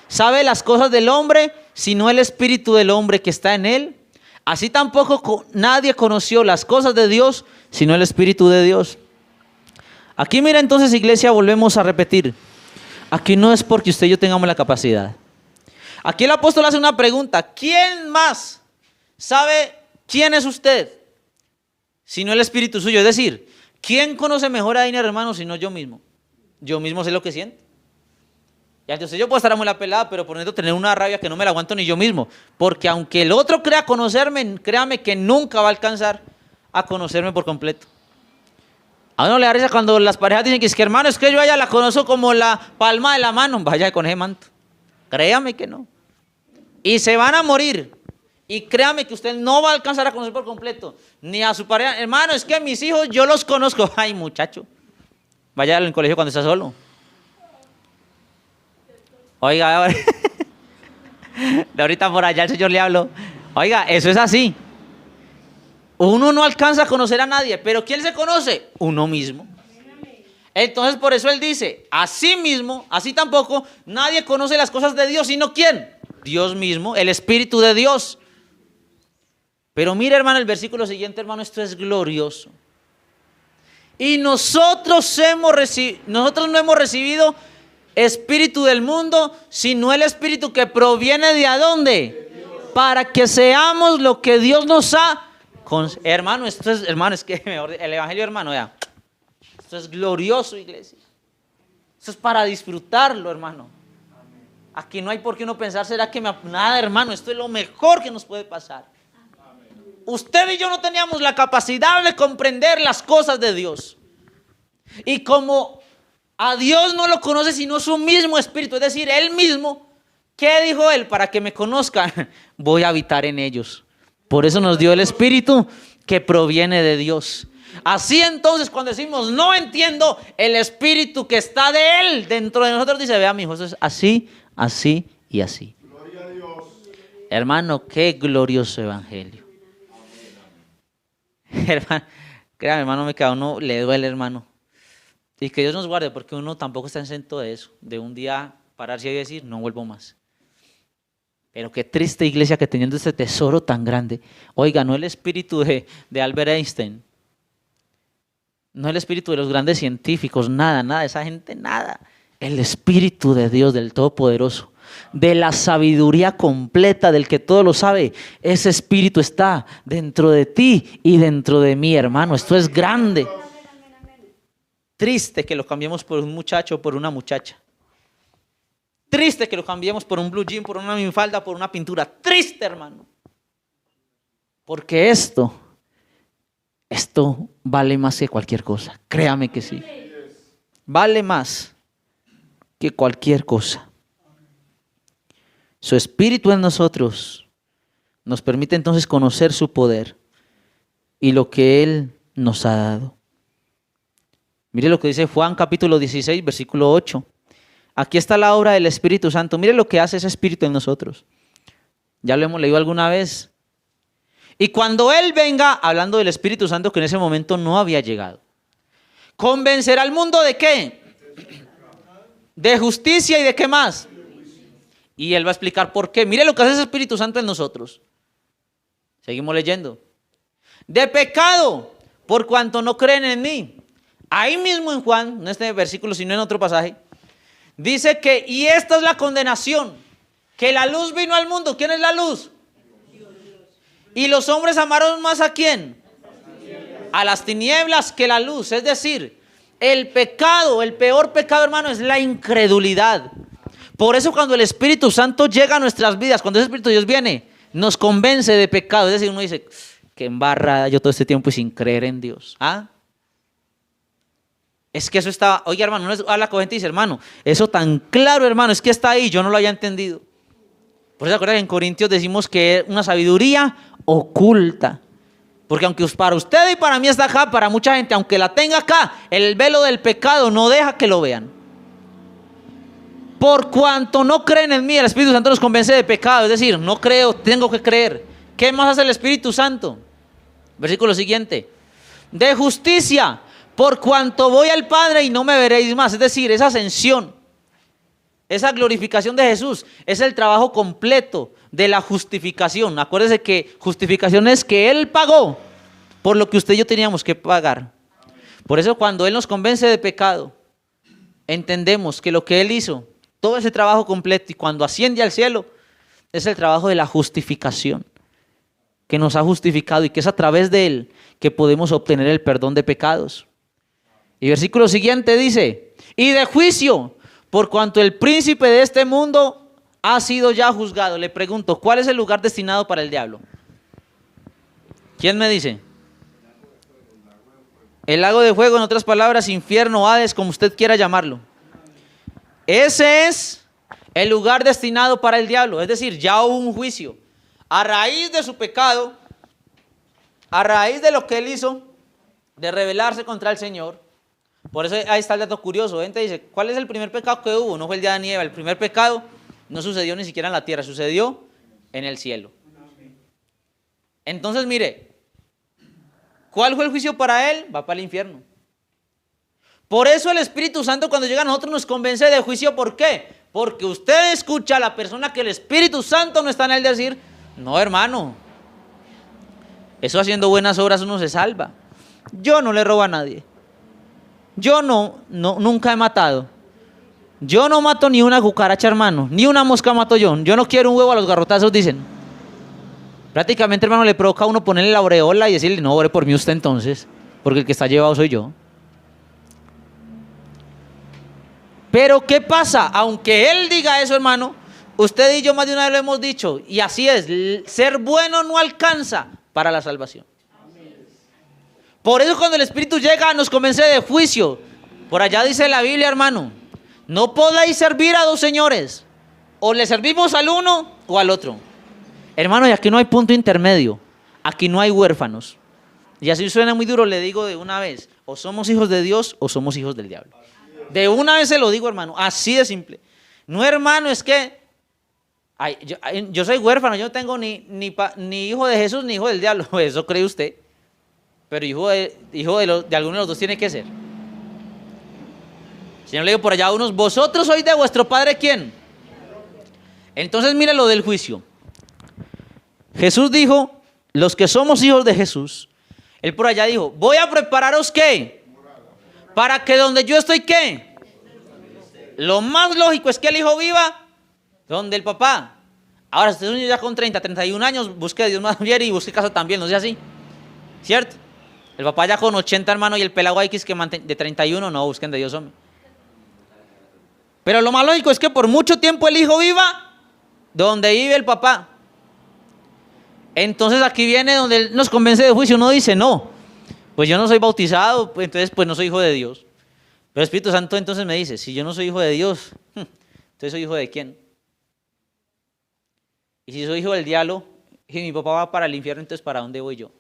sabe las cosas del hombre sino el espíritu del hombre que está en él? Así tampoco nadie conoció las cosas de Dios sino el espíritu de Dios. Aquí mira entonces, iglesia, volvemos a repetir. Aquí no es porque usted y yo tengamos la capacidad. Aquí el apóstol hace una pregunta. ¿Quién más sabe quién es usted sino el espíritu suyo? Es decir, ¿quién conoce mejor a Diner, hermano, sino yo mismo? Yo mismo sé lo que siento. Y entonces yo puedo estar muy la pelada, pero por dentro tener una rabia que no me la aguanto ni yo mismo. Porque aunque el otro crea conocerme, créame que nunca va a alcanzar a conocerme por completo. A uno le da risa cuando las parejas dicen que es que, hermano, es que yo a ella la conozco como la palma de la mano. Vaya con ese manto. Créame que no. Y se van a morir. Y créame que usted no va a alcanzar a conocer por completo. Ni a su pareja. Hermano, es que mis hijos yo los conozco. Ay, muchacho. Vaya al colegio cuando está solo. Oiga, de ahorita por allá el Señor le habló. Oiga, eso es así. Uno no alcanza a conocer a nadie, pero ¿quién se conoce? Uno mismo. Entonces por eso él dice, así mismo, así tampoco, nadie conoce las cosas de Dios, sino ¿quién? Dios mismo, el Espíritu de Dios. Pero mira, hermano, el versículo siguiente, hermano, esto es glorioso. Y nosotros no hemos recibido espíritu del mundo, sino el espíritu que proviene de ¿a dónde? Para que seamos lo que Dios nos ha. Hermano, es que el evangelio, hermano, ya. Esto es glorioso, iglesia. Esto es para disfrutarlo, hermano. Aquí no hay por qué uno pensar, será que nada, hermano, esto es lo mejor que nos puede pasar. Usted y yo no teníamos la capacidad de comprender las cosas de Dios. Y como a Dios no lo conoce sino su mismo espíritu, es decir, Él mismo, ¿qué dijo Él? Para que me conozcan, voy a habitar en ellos. Por eso nos dio el espíritu que proviene de Dios. Así entonces, cuando decimos no entiendo, el espíritu que está de Él dentro de nosotros dice, vea mi hijo, eso es así, así y así. Gloria a Dios. Hermano, qué glorioso evangelio. Hermano, créame, hermano, me queda uno, le duele, hermano. Y que Dios nos guarde, porque uno tampoco está exento de eso, de un día pararse y decir, no vuelvo más. Pero qué triste iglesia que teniendo este tesoro tan grande. Oiga, no el espíritu de Albert Einstein, no el espíritu de los grandes científicos, nada, esa gente, nada. El espíritu de Dios, del Todopoderoso, de la sabiduría completa, del que todo lo sabe. Ese espíritu está dentro de ti y dentro de mí, hermano. Esto es grande. Triste que lo cambiemos por un muchacho o por una muchacha. Triste que lo cambiemos por un blue jean, por una minifalda, por una pintura. Triste, hermano. Porque esto vale más que cualquier cosa. Créame que sí. Vale más que cualquier cosa. Su espíritu en nosotros nos permite entonces conocer su poder y lo que Él nos ha dado. Mire lo que dice Juan capítulo 16, versículo 8. Aquí está la obra del Espíritu Santo. Mire lo que hace ese Espíritu en nosotros. Ya lo hemos leído alguna vez. Y cuando Él venga, hablando del Espíritu Santo que en ese momento no había llegado, convencerá al mundo ¿de qué? De justicia y de qué más. Y Él va a explicar por qué. Mire lo que hace ese Espíritu Santo en nosotros. Seguimos leyendo. De pecado, por cuanto no creen en mí. Ahí mismo en Juan, no en este versículo, sino en otro pasaje, dice que, y esta es la condenación, que la luz vino al mundo. ¿Quién es la luz? Y los hombres amaron más ¿a quién? A las tinieblas que la luz. Es decir, el pecado, el peor pecado, hermano, es la incredulidad. Por eso cuando el Espíritu Santo llega a nuestras vidas, cuando ese Espíritu de Dios viene, nos convence de pecado. Es decir, uno dice, qué embarrada yo todo este tiempo y sin creer en Dios. ¿Ah? Es que eso está, oye hermano, uno habla con gente y dice, hermano, eso tan claro, hermano, es que está ahí, yo no lo había entendido. Por eso acuerdan que en Corintios decimos que es una sabiduría oculta. Porque aunque para usted y para mí está acá, para mucha gente, aunque la tenga acá, el velo del pecado no deja que lo vean. Por cuanto no creen en mí, el Espíritu Santo nos convence de pecado. Es decir, no creo, tengo que creer. ¿Qué más hace el Espíritu Santo? Versículo siguiente. De justicia, por cuanto voy al Padre y no me veréis más. Es decir, esa ascensión, esa glorificación de Jesús, es el trabajo completo de la justificación. Acuérdese que justificación es que Él pagó por lo que usted y yo teníamos que pagar. Por eso cuando Él nos convence de pecado, entendemos que lo que Él hizo, todo ese trabajo completo, y cuando asciende al cielo, es el trabajo de la justificación, que nos ha justificado y que es a través de Él que podemos obtener el perdón de pecados. Y versículo siguiente dice, y de juicio, por cuanto el príncipe de este mundo ha sido ya juzgado. Le pregunto, ¿cuál es el lugar destinado para el diablo? ¿Quién me dice? El lago de fuego, en otras palabras, infierno, Hades, como usted quiera llamarlo. Ese es el lugar destinado para el diablo. Es decir, ya hubo un juicio. A raíz de su pecado, a raíz de lo que él hizo, de rebelarse contra el Señor. Por eso ahí está el dato curioso. Gente dice, ¿cuál es el primer pecado que hubo? No fue el de Adán y Eva. El primer pecado no sucedió ni siquiera en la tierra, sucedió en el cielo. Entonces, mire, ¿cuál fue el juicio para él? Va para el infierno. Por eso el Espíritu Santo cuando llega a nosotros nos convence de juicio. ¿Por qué? Porque usted escucha a la persona que el Espíritu Santo no está en él decir, no hermano, eso haciendo buenas obras uno se salva. Yo no le robo a nadie. Yo nunca he matado. Yo no mato ni una cucaracha, hermano, ni una mosca mato yo. Yo no quiero un huevo a los garrotazos, dicen. Prácticamente, hermano, le provoca a uno ponerle la aureola y decirle, no, ore por mí usted entonces, porque el que está llevado soy yo. Pero ¿qué pasa? Aunque él diga eso, hermano, usted y yo más de una vez lo hemos dicho, y así es, ser bueno no alcanza para la salvación. Por eso cuando el Espíritu llega nos convence de juicio. Por allá dice la Biblia, hermano, no podéis servir a dos señores. O le servimos al uno o al otro. Hermano, y aquí no hay punto intermedio. Aquí no hay huérfanos. Y así suena muy duro, le digo de una vez. O somos hijos de Dios o somos hijos del diablo. De una vez se lo digo, hermano. Así de simple. No, hermano, es que yo soy huérfano. Yo no tengo ni hijo de Jesús ni hijo del diablo. Eso cree usted. Pero hijo de alguno de los dos tiene que ser. El Señor le dijo por allá a unos, vosotros sois de vuestro padre, ¿quién? Entonces mire lo del juicio. Jesús dijo, los que somos hijos de Jesús, él por allá dijo, voy a prepararos ¿qué? Para que donde yo estoy ¿qué? Lo más lógico es que el hijo viva donde el papá. Ahora, usted es un niño ya con 30, 31 años, busque a Dios más bien y busque casa también, no sea así. ¿Cierto? El papá ya con 80 hermanos y el pelado X que de 31, no, busquen de Dios, hombre. Pero lo más lógico es que por mucho tiempo el hijo viva donde vive el papá. Entonces aquí viene donde él nos convence de juicio. Uno dice, no, pues yo no soy bautizado, entonces pues no soy hijo de Dios. Pero el Espíritu Santo entonces me dice, si yo no soy hijo de Dios, entonces soy hijo de ¿quién? Y si soy hijo del diablo, y mi papá va para el infierno, entonces ¿para dónde voy yo?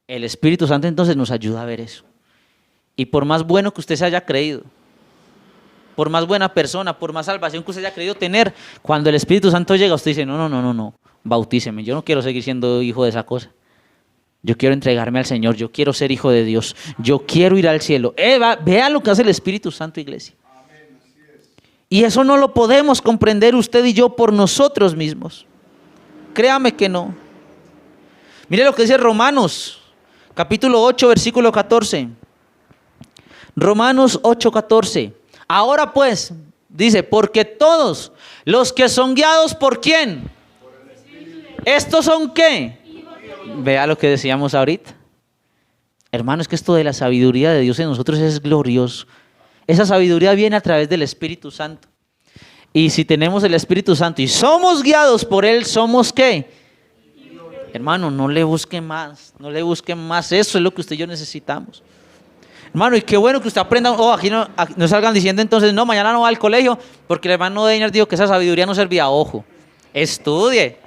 El Espíritu Santo entonces nos ayuda a ver eso. Y por más bueno que usted se haya creído, por más buena persona, por más salvación que usted haya creído tener, cuando el Espíritu Santo llega, usted dice, no, bautíceme, yo no quiero seguir siendo hijo de esa cosa. Yo quiero entregarme al Señor, yo quiero ser hijo de Dios, yo quiero ir al cielo. Vea lo que hace el Espíritu Santo, iglesia. Y eso no lo podemos comprender usted y yo por nosotros mismos. Créame que no. Mire lo que dice Romanos, capítulo 8, versículo 14. Romanos 8, 14. Ahora pues, dice, porque todos los que son guiados ¿por quién? ¿Estos son qué? Vea lo que decíamos ahorita. Hermano, es que esto de la sabiduría de Dios en nosotros es glorioso. Esa sabiduría viene a través del Espíritu Santo. Y si tenemos el Espíritu Santo y somos guiados por Él, ¿somos qué? Hermano, no le busque más, no le busque más. Eso es lo que usted y yo necesitamos. Hermano, y qué bueno que usted aprenda. Aquí no salgan diciendo entonces, no, mañana no va al colegio, porque el hermano Deiner dijo que esa sabiduría no servía. Ojo, estudie.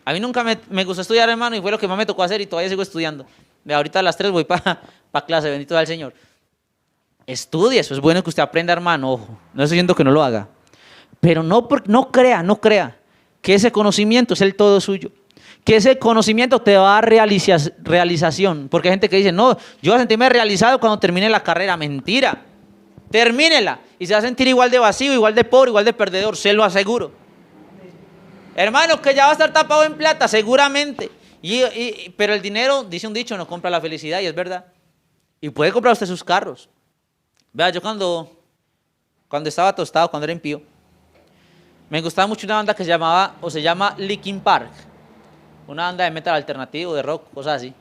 A mí nunca me gustó estudiar, hermano, y fue lo que más me tocó hacer y todavía sigo estudiando. Ahorita a las 3 voy para clase, bendito sea el Señor. Estudie, eso es bueno que usted aprenda, hermano, ojo. No estoy diciendo que no lo haga. Pero no crea que ese conocimiento es el todo suyo. Que ese conocimiento te va a dar realización. Porque hay gente que dice, no, yo voy a sentirme realizado cuando termine la carrera. Mentira. Termínela. Y se va a sentir igual de vacío, igual de pobre, igual de perdedor, se lo aseguro. Hermano, que ya va a estar tapado en plata, seguramente. Pero el dinero, dice un dicho, no compra la felicidad, y es verdad. Y puede comprar usted sus carros. Vea, yo cuando estaba tostado, cuando era impío, me gustaba mucho una banda que se llama Linkin Park. Una banda de metal alternativo, de rock, cosas así.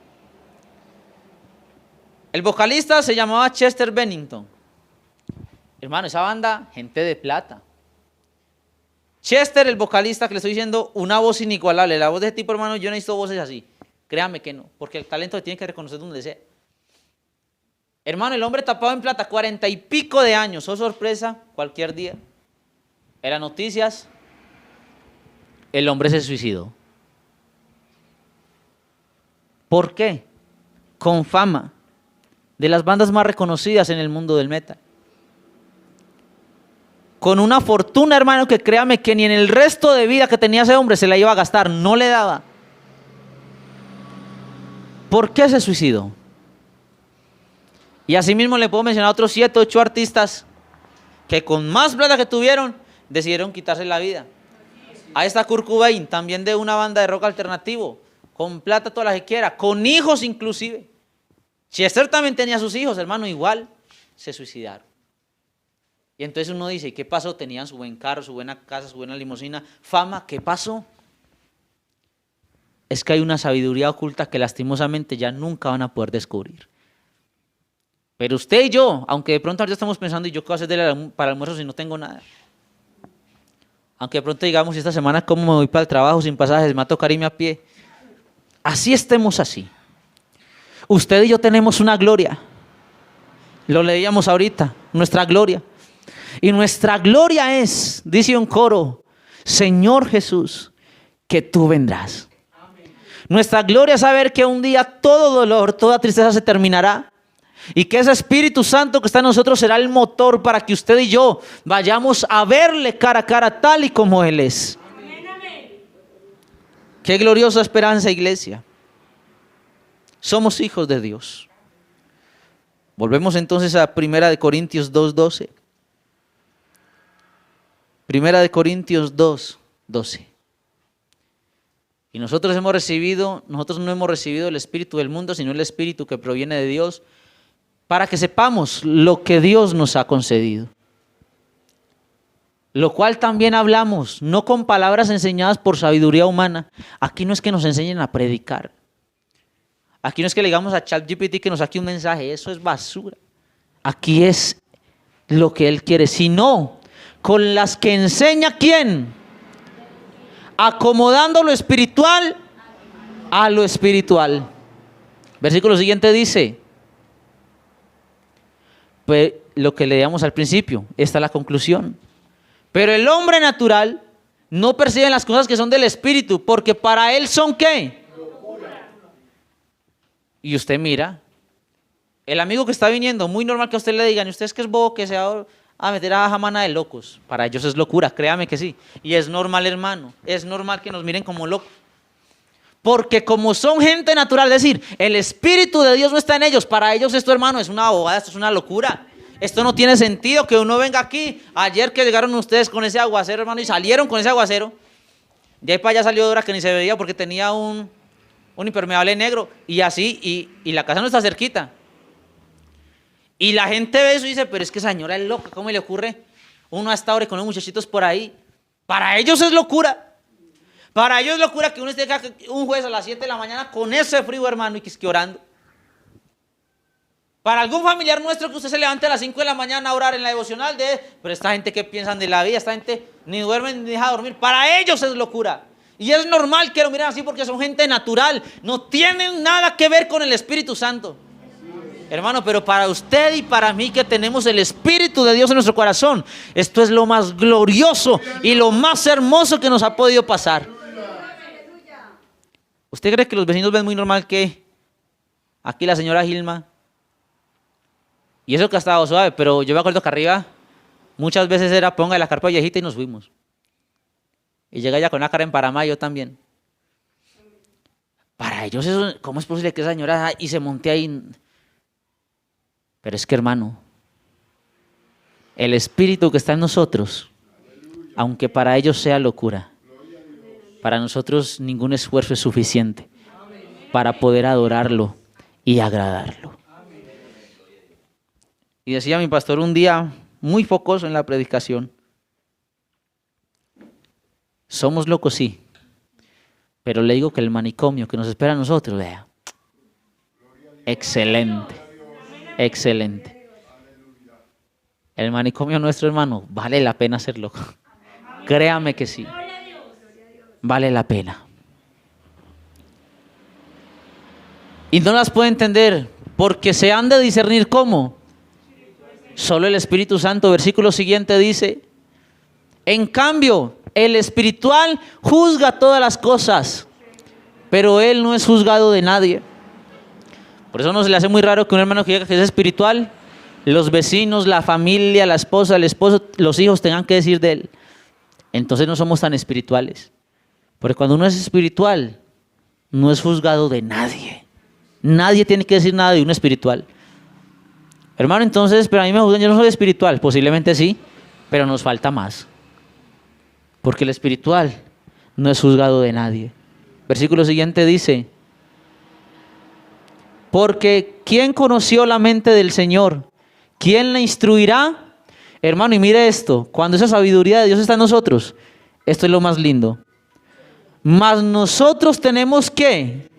El vocalista se llamaba Chester Bennington. Hermano, esa banda, gente de plata. Chester, el vocalista que le estoy diciendo, una voz inigualable. La voz de ese tipo, hermano, yo no necesito voces así. Créame que no, porque el talento se tiene que reconocer donde sea. Hermano, el hombre tapado en plata, 40 y pico de años. Oh, sorpresa, cualquier día. Eran noticias. El hombre se suicidó. ¿Por qué? Con fama. De las bandas más reconocidas en el mundo del metal. Con una fortuna, hermano, que créame que ni en el resto de vida que tenía ese hombre se la iba a gastar, no le daba. ¿Por qué se suicidó? Y asimismo le puedo mencionar a otros 7, 8 artistas que con más plata que tuvieron, decidieron quitarse la vida. Ahí está Kurt Cobain, también de una banda de rock alternativo, con plata toda la que quiera, con hijos inclusive. Chester también tenía sus hijos, hermano, igual se suicidaron. Y entonces uno dice, ¿qué pasó? Tenían su buen carro, su buena casa, su buena limusina, fama, ¿qué pasó? Es que hay una sabiduría oculta que lastimosamente ya nunca van a poder descubrir. Pero usted y yo, aunque de pronto ahorita estamos pensando, ¿y yo qué voy a hacer para el almuerzo si no tengo nada? Aunque de pronto digamos, esta semana cómo me voy para el trabajo sin pasajes, me va a tocar irme a pie. Así estemos así. Usted y yo tenemos una gloria. Lo leíamos ahorita, nuestra gloria. Y nuestra gloria es, dice un coro, Señor Jesús, que tú vendrás. Amén. Nuestra gloria es saber que un día todo dolor, toda tristeza se terminará. Y que ese Espíritu Santo que está en nosotros será el motor para que usted y yo vayamos a verle cara a cara tal y como Él es. Amén, amén. Qué gloriosa esperanza, iglesia. Somos hijos de Dios. Volvemos entonces a 1 Corintios 2:12. 1 Corintios 2:12. Y nosotros no hemos recibido el espíritu del mundo, sino el espíritu que proviene de Dios, para que sepamos lo que Dios nos ha concedido. Lo cual también hablamos, no con palabras enseñadas por sabiduría humana. Aquí no es que nos enseñen a predicar. Aquí no es que le digamos a ChatGPT que nos saque un mensaje, eso es basura. Aquí es lo que Él quiere, sino con las que enseña ¿quién? Acomodando lo espiritual a lo espiritual. Versículo siguiente dice, pues, lo que leíamos al principio, esta es la conclusión. Pero el hombre natural no percibe las cosas que son del espíritu, porque para él son ¿qué? Y usted mira, el amigo que está viniendo, muy normal que a usted le digan, usted es que es bobo que se va a meter a jamana de locos. Para ellos es locura, créame que sí. Y es normal, hermano, es normal que nos miren como locos. Porque como son gente natural, es decir, el Espíritu de Dios no está en ellos. Para ellos esto, hermano, es una bobada, esto es una locura. Esto no tiene sentido que uno venga aquí. Ayer que llegaron ustedes con ese aguacero, hermano, y salieron con ese aguacero. De ahí para allá salió Dora que ni se veía porque tenía un impermeable negro. Y así, y la casa no está cerquita. Y la gente ve eso y dice, pero es que esa señora es loca, ¿cómo le ocurre? Uno a esta hora con los muchachitos por ahí. Para ellos es locura. Para ellos es locura que uno esté acá un jueves a las 7 de la mañana con ese frío, hermano, y que esté orando. Para algún familiar nuestro que usted se levante a las 5 de la mañana a orar en la devocional, pero esta gente que piensan de la vida, esta gente ni duermen ni deja dormir. Para ellos es locura. Y es normal que lo miren así porque son gente natural. No tienen nada que ver con el Espíritu Santo. Hermano, pero para usted y para mí que tenemos el Espíritu de Dios en nuestro corazón, esto es lo más glorioso y lo más hermoso que nos ha podido pasar. ¿Usted cree que los vecinos ven muy normal que aquí la señora Gilma? Y eso que ha estado suave, pero yo me acuerdo que arriba muchas veces era ponga la carpa viejita y nos fuimos. Y llega ella con la cara en Panamá y yo también. Para ellos eso, ¿cómo es posible que esa señora y se monte ahí? Pero es que, hermano, el Espíritu que está en nosotros, aunque para ellos sea locura, para nosotros ningún esfuerzo es suficiente para poder adorarlo y agradarlo. Y decía mi pastor un día, muy focoso en la predicación, somos locos, sí, pero le digo que el manicomio que nos espera a nosotros, vea, excelente, excelente. El manicomio nuestro, hermano, vale la pena ser loco. Créame que sí, vale la pena. Y no las puede entender porque se han de discernir ¿cómo? Solo el Espíritu Santo. Versículo siguiente dice, en cambio, el espiritual juzga todas las cosas, pero él no es juzgado de nadie. Por eso no se le hace muy raro que un hermano que diga que es espiritual, los vecinos, la familia, la esposa, el esposo, los hijos tengan que decir de él. Entonces no somos tan espirituales. Porque cuando uno es espiritual, no es juzgado de nadie. Nadie tiene que decir nada de uno espiritual. Hermano, entonces, pero a mí me juzgan, yo no soy espiritual. Posiblemente sí, pero nos falta más. Porque el espiritual no es juzgado de nadie. Versículo siguiente dice, porque ¿quién conoció la mente del Señor? ¿Quién la instruirá? Hermano, y mire esto, cuando esa sabiduría de Dios está en nosotros, esto es lo más lindo. Mas nosotros tenemos ¿qué?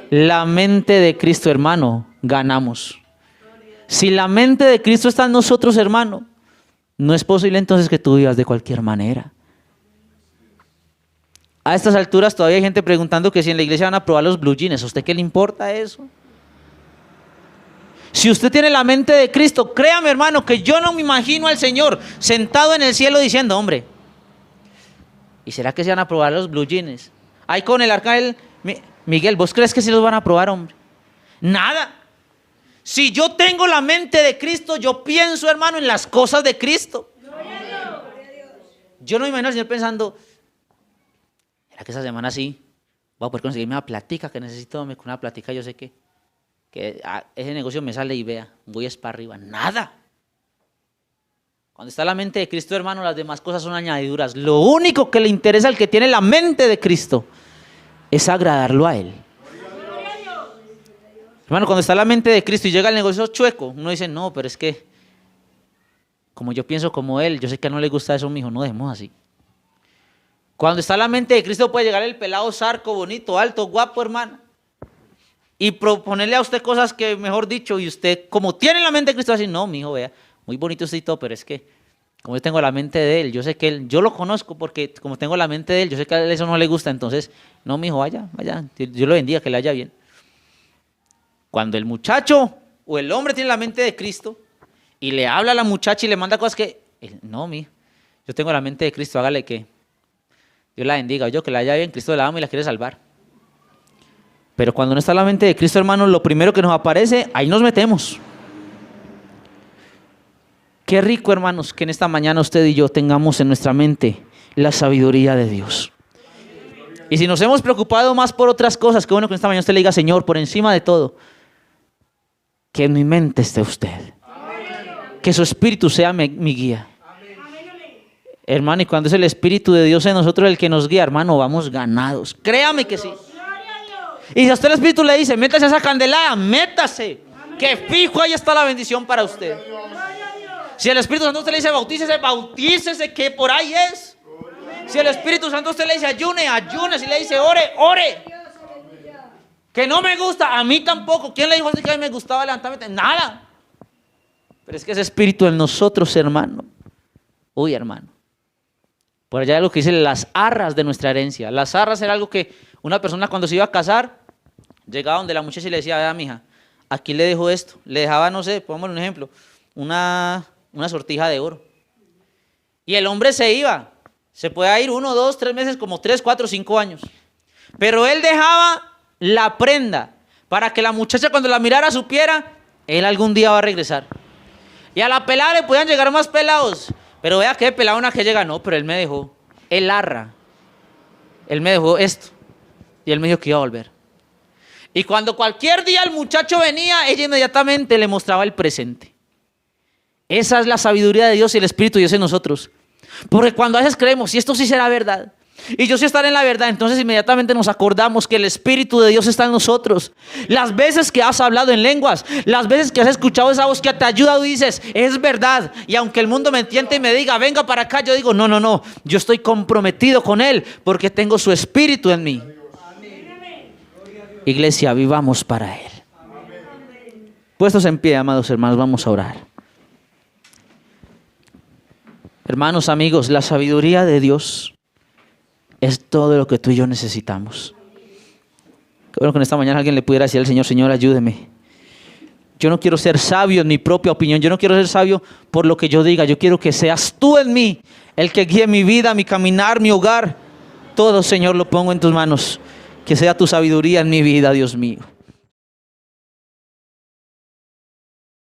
La mente de Cristo, hermano, ganamos. Si la mente de Cristo está en nosotros, hermano, no es posible entonces que tú vivas de cualquier manera. A estas alturas todavía hay gente preguntando que si en la iglesia van a probar los blue jeans. ¿A usted qué le importa eso? Si usted tiene la mente de Cristo, créame, hermano, que yo no me imagino al Señor sentado en el cielo diciendo, hombre, ¿y será que se van a probar los blue jeans? Ahí con el arcángel Miguel, ¿vos crees que sí los van a probar, hombre? Nada. Si yo tengo la mente de Cristo, yo pienso, hermano, en las cosas de Cristo. Yo no me imagino al Señor pensando, ¿será que esa semana sí voy a poder conseguirme una platica que necesito? Con una platica yo sé que que ese negocio me sale y vea, voy es para arriba. Nada. Cuando está la mente de Cristo, hermano, las demás cosas son añadiduras. Lo único que le interesa al que tiene la mente de Cristo es agradarlo a Él. Hermano, cuando está la mente de Cristo y llega el negocio chueco, uno dice, no, pero es que como yo pienso como Él, yo sé que a no le gusta eso, mijo, no dejemos así. Cuando está la mente de Cristo puede llegar el pelado zarco, bonito, alto, guapo, hermano, y proponerle a usted cosas que, mejor dicho, y usted, como tiene la mente de Cristo, va a decir, no, mijo, vea, muy bonito usted y todo, pero es que, como yo tengo la mente de Él, yo sé que Él, yo lo conozco porque como tengo la mente de Él, yo sé que a Él eso no le gusta, entonces, no, mijo, vaya, Dios lo bendiga, que le vaya bien. Cuando el muchacho o el hombre tiene la mente de Cristo y le habla a la muchacha y le manda cosas que, no, mijo, yo tengo la mente de Cristo, hágale que Dios la bendiga, yo que la vaya bien, Cristo la ama y la quiere salvar. Pero cuando no está la mente de Cristo, hermano, lo primero que nos aparece, ahí nos metemos. Qué rico, hermanos, que en esta mañana usted y yo tengamos en nuestra mente la sabiduría de Dios. Y si nos hemos preocupado más por otras cosas, qué bueno que en esta mañana usted le diga, Señor, por encima de todo, que en mi mente esté usted. Que su Espíritu sea mi guía. Hermano, y cuando es el Espíritu de Dios en nosotros el que nos guía, hermano, vamos ganados. Créame que sí. Y si a usted el Espíritu le dice, métase a esa candelada, métase. Que fijo, ahí está la bendición para usted. Si el Espíritu Santo usted le dice, bautícese, bautícese, que por ahí es. Si el Espíritu Santo usted le dice, ayune, ayune. Si le dice, ore, ore. Que no me gusta, a mí tampoco. ¿Quién le dijo que a mí me gustaba levantarme? Nada. Pero es que ese Espíritu en nosotros, hermano. Uy, hermano. Por allá hay algo que dice las arras de nuestra herencia. Las arras era algo que una persona cuando se iba a casar, llegaba donde la muchacha y le decía, vea, mija, aquí le dejo esto. Le dejaba, no sé, pongámosle un ejemplo, una sortija de oro. Y el hombre se iba. Se puede ir 1, 2, 3 meses, como 3, 4, 5 años. Pero él dejaba la prenda para que la muchacha cuando la mirara supiera, él algún día va a regresar. Y a la pelada le podían llegar más pelados. Pero vea que pelado una que llega, no, pero él me dejó el arra. Él me dejó esto. Y él me dijo que iba a volver. Y cuando cualquier día el muchacho venía, ella inmediatamente le mostraba el presente. Esa es la sabiduría de Dios y el Espíritu de Dios en nosotros. Porque cuando a veces creemos, si esto sí será verdad, y yo sí estaré en la verdad, entonces inmediatamente nos acordamos que el Espíritu de Dios está en nosotros. Las veces que has hablado en lenguas, las veces que has escuchado esa voz que te ayuda, tú dices, es verdad. Y aunque el mundo me entiende y me diga, venga para acá, yo digo, no, yo estoy comprometido con Él porque tengo su Espíritu en mí. Iglesia, vivamos para Él. Puestos en pie, amados hermanos, vamos a orar. Hermanos, amigos, la sabiduría de Dios es todo lo que tú y yo necesitamos. Qué bueno que en esta mañana alguien le pudiera decir al Señor, Señor, ayúdeme. Yo no quiero ser sabio en mi propia opinión, yo no quiero ser sabio por lo que yo diga, yo quiero que seas tú en mí, el que guíe mi vida, mi caminar, mi hogar. Todo, Señor, lo pongo en tus manos. Que sea tu sabiduría en mi vida, Dios mío.